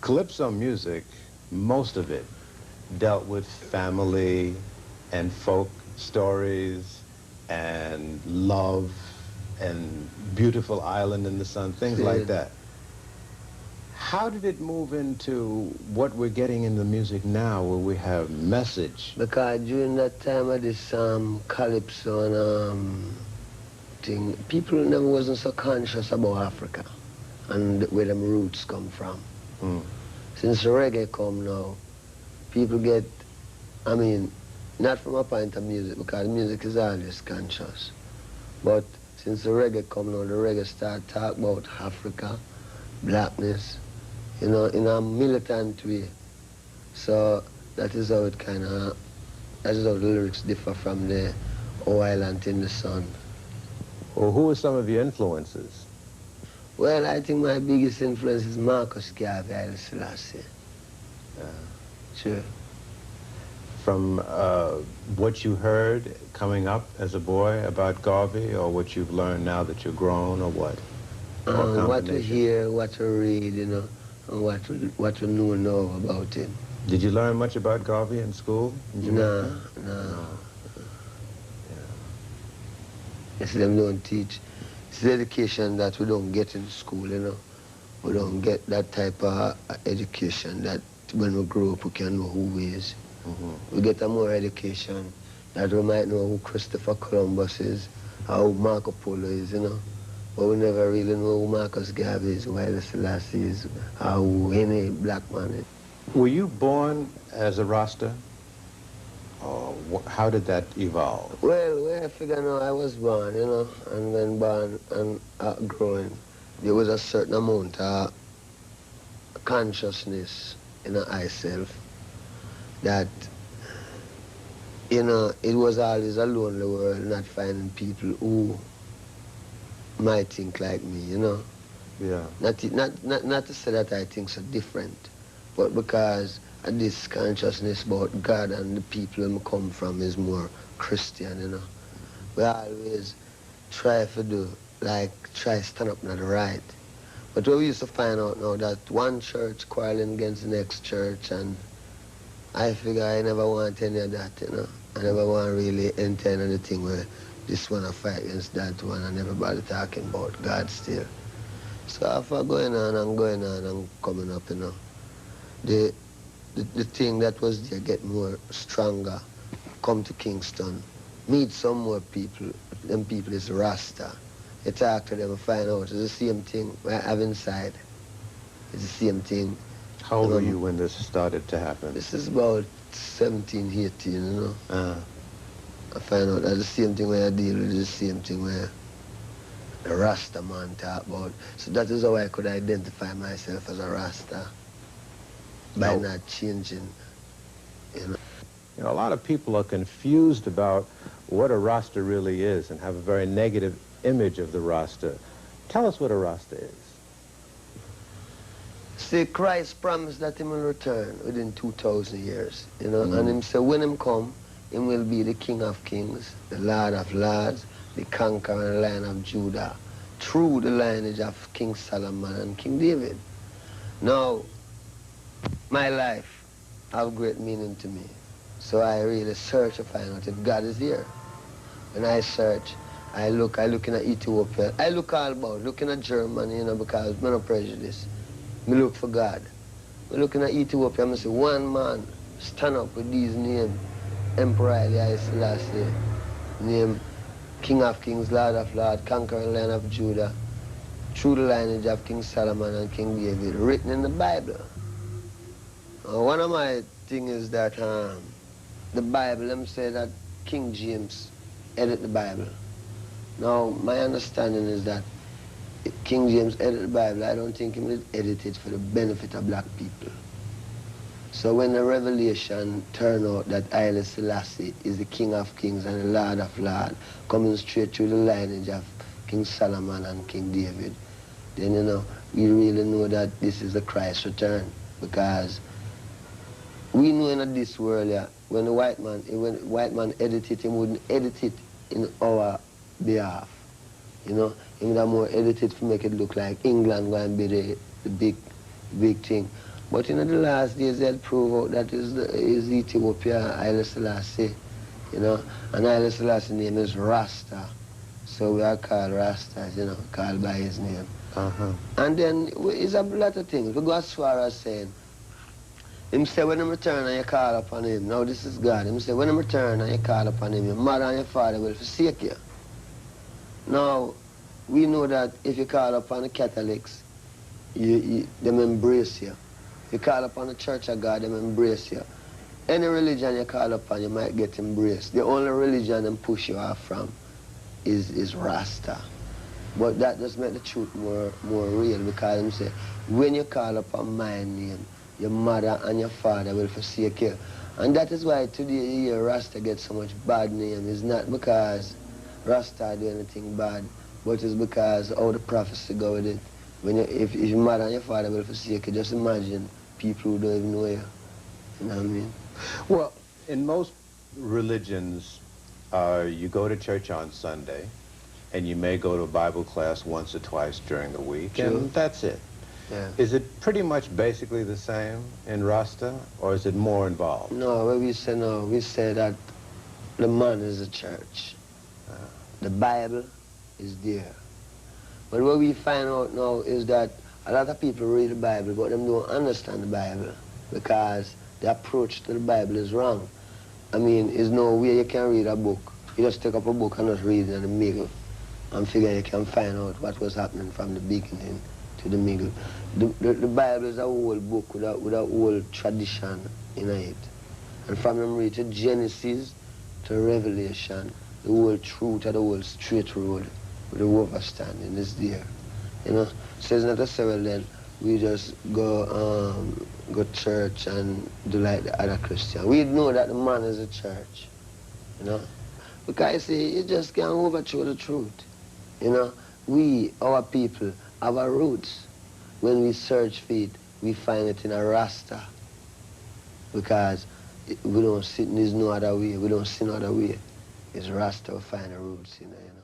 Calypso music, most of it, dealt with family and folk stories and love and beautiful island in the sun, things like that. How did it move into what we're getting in the music now, where we have message? Because during that time of this calypso and thing, people never wasn't so conscious about Africa and where them roots come from. Since reggae come now, people get, I mean, not from a point of music, because music is always conscious, but since the reggae come now, the reggae start talk about Africa, blackness, you know, in a militant way. So that is how it kind of, that is how the lyrics differ from the "Oh Island in the Sun." Well, who are some of your influences? Well, I think my biggest influence is Marcus Garvey, Selassie. Sure. From what you heard coming up as a boy about Garvey, or what you've learned now that you're grown, or what? What we hear, what we read, you know, and what we know now about him. Did you learn much about Garvey in school? No. Yes, them don't teach. It's the education that we don't get in school, you know. We don't get that type of education that when we grow up we can know who we is. We get a more education that we might know who Christopher Columbus is, or who Marco Polo is, you know. But we never really know who Marcus Garvey is, who Haile Selassie is, or who any black man is. Were you born as a Rasta? Or how did that evolve? Well, I figure now I was born, you know, and when born and growing, there was a certain amount of consciousness in myself that, you know, it was always a lonely world, not finding people who might think like me, you know. Yeah. Not to say that I think so different, but because this consciousness about God and the people I come from is more Christian, you know. We always try to do, like, try to stand up to the right. But we used to find out now that one church quarreling against the next church, and I figure I never want any of that, you know. I never want to really enter into the thing where this one I fight against that one and everybody talking about God still. So after going on and coming up, you know, the thing that was there get more stronger, come to Kingston, meet some more people. Them people is Rasta. You talk to them and find out it's the same thing I have inside. It's the same thing. How old were you when this started to happen? This is about 17, 18, you know. I find out that the same thing where I deal with is the same thing where the Rasta man talk about. So that is how I could identify myself as a Rasta. By not changing, you know. You know, a lot of people are confused about what a Rasta really is and have a very negative image of the Rasta. Tell us what a Rasta is. See, Christ promised that he will return within 2,000 years, you know, and him said when him come, he will be the King of Kings, the Lord of Lords, the conquering Lion of Judah, through the lineage of King Solomon and King David. Now, my life have great meaning to me, so I really search to find out if God is here. When I search, I look in at Ethiopia, I look all about, looking at Germany, you know, because I'm not prejudiced. Me look for God. Me looking at Ethiopia, I say one man stand up with these names, Emperor Haile Selassie, name King of Kings, Lord of Lords, conquering Lion of Judah, through the lineage of King Solomon and King David, written in the Bible. One of my things is that the Bible, them say that King James edited the Bible. Now, my understanding is that King James edited the Bible. I don't think he did edit it for the benefit of black people. So when the revelation turned out that Haile Selassie is the King of Kings and the Lord of Lords, coming straight through the lineage of King Solomon and King David, then, you know, we really know that this is the Christ return, because we know in this world, yeah, when the white man edit it, he wouldn't edit it in our behalf. You know, he would have more edit it to make it look like England going to be the big thing. But in the last days, they'll prove out that is Ethiopia, Haile Selassie, you know, and Haile Selassie's name is Rasta. So we are called Rastas, you know, called by his name. And then it's a lot of things. We go as far as saying, him say when him return and you call upon him, now this is God, him say when him return and you call upon him, your mother and your father will forsake you. Now, we know that if you call upon the Catholics, them embrace you. You call upon the Church of God, them embrace you. Any religion you call upon, you might get embraced. The only religion them push you off from is Rasta. But that does make the truth more real, because them say, when you call upon my name, your mother and your father will forsake you. And that is why today you hear Rasta get so much bad name. It's not because Rasta do anything bad, but it's because how the prophecy go with it. When if your mother and your father will forsake you, just imagine people who don't even know you. You know what I mean? Well, in most religions, you go to church on Sunday, and you may go to a Bible class once or twice during the week, and that's it. Yeah. Is it pretty much basically the same in Rasta, or is it more involved? No, what we say no, we say that the man is the church. The Bible is there. But what we find out now is that a lot of people read the Bible, but them don't understand the Bible, because the approach to the Bible is wrong. I mean, there's no way you can read a book. You just take up a book and just read it in the middle and figure you can find out what was happening from the beginning to the middle. The Bible is a whole book with a whole tradition in it. And from them read to Genesis to Revelation, the whole truth of the whole straight road with the overstanding is there. You know? So it's not a say, well then, we just go church and do like the other Christian. We know that the man is a church, you know? Because you see, you just can't overthrow the truth. You know, we, our people, have our roots. When we search for it, we find it in a Rasta. Because we don't see, there's no other way. We don't see no other way. It's Rasta we find the roots in there, you know.